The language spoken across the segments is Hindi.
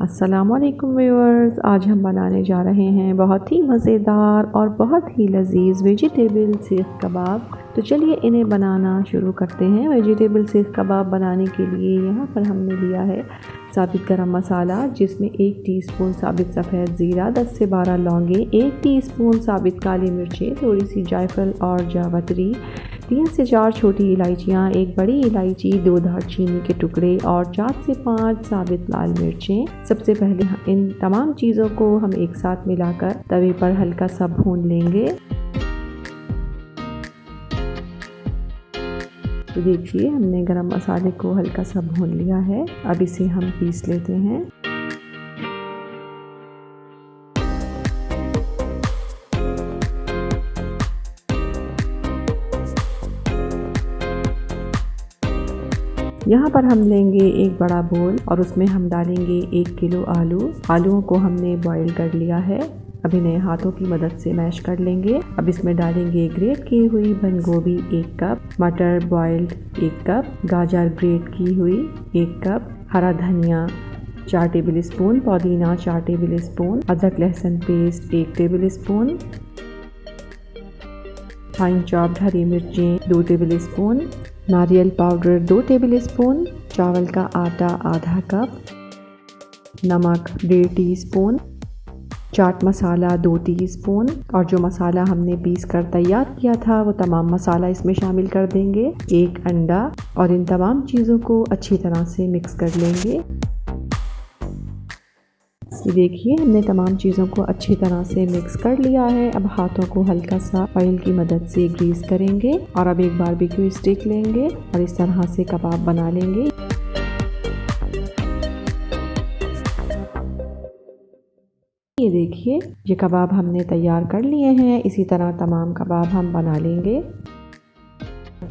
अस्सलामुअलैकुम व्यूअर्स, आज हम बनाने जा रहे हैं बहुत ही मज़ेदार और बहुत ही लजीज वेजिटेबल सीख कबाब। तो चलिए इन्हें बनाना शुरू करते हैं। वेजिटेबल सीख कबाब बनाने के लिए यहाँ पर हमने लिया है साबित गरम मसाला, जिसमें 1 टीस्पून साबित सफ़ेद ज़ीरा, 10 से 12 लौंगे, 1 टीस्पून साबित काली मिर्चें, थोड़ी सी जायफल और जावित्री, 3 से 4 छोटी इलायचियाँ, 1 बड़ी इलायची, 2 दालचीनी के टुकड़े और 4 से 5 साबित लाल मिर्चें। सबसे पहले इन तमाम चीज़ों को हम एक साथ मिलाकर तवे पर हल्का सा भून लेंगे। तो देखिए हमने गरम मसाले को हल्का सा भून लिया है। अब इसे हम पीस लेते हैं। यहाँ पर हम लेंगे एक बड़ा बोल और उसमें हम डालेंगे 1 किलो आलू। आलूओं को हमने बॉईल कर लिया है। अब इन्हें हाथों की मदद से मैश कर लेंगे। अब इसमें डालेंगे ग्रेट की हुई बंद गोभी 1 कप, मटर बॉइल्ड 1 कप, गाजर ग्रेट की हुई 1 कप, हरा धनिया 4 टेबल स्पून, पुदीना 4 टेबल स्पून, अदरक लहसुन paste 1 tablespoon, fine chopped हरी मिर्चें 2 टेबल स्पून, नारियल पाउडर 2 टेबल स्पून, चावल का आटा आधा कप, नमक 1.5 टीस्पून, चाट मसाला 2 टीस्पून और जो मसाला हमने पीस कर तैयार किया था वो तमाम मसाला इसमें शामिल कर देंगे, 1 अंडा, और इन तमाम चीज़ों को अच्छी तरह से मिक्स कर लेंगे। ये देखिए हमने तमाम चीज़ों को अच्छी तरह से मिक्स कर लिया है। अब हाथों को हल्का सा ऑयल की मदद से ग्रीस करेंगे और अब एक बारबेक्यू स्टिक लेंगे और इस तरह से कबाब बना लेंगे। ये देखिए ये कबाब हमने तैयार कर लिए हैं। इसी तरह तमाम कबाब हम बना लेंगे।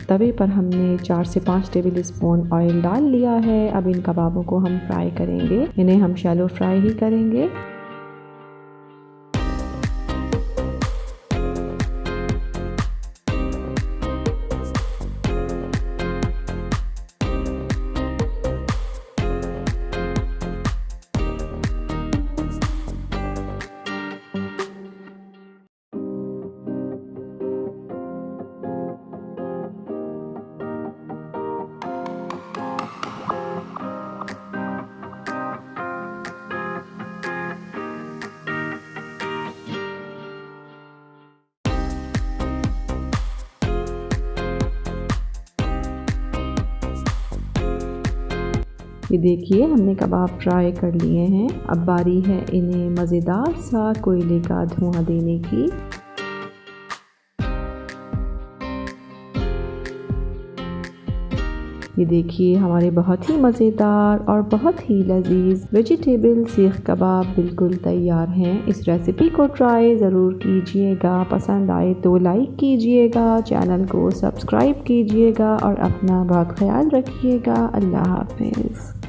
तवे पर हमने 4 से 5 टेबल स्पून ऑयल डाल लिया है। अब इन कबाबों को हम फ्राई करेंगे। इन्हें हम शैलो फ्राई ही करेंगे। ये देखिए हमने कबाब फ्राई कर लिए हैं। अब बारी है इन्हें मज़ेदार सा कोयले का धुआं देने की। ये देखिए हमारे बहुत ही मज़ेदार और बहुत ही लजीज वेजिटेबल सीख कबाब बिल्कुल तैयार हैं। इस रेसिपी को ट्राई ज़रूर कीजिएगा। पसंद आए तो लाइक कीजिएगा, चैनल को सब्सक्राइब कीजिएगा और अपना बहुत ख्याल रखिएगा। अल्लाह हाफ़िज़।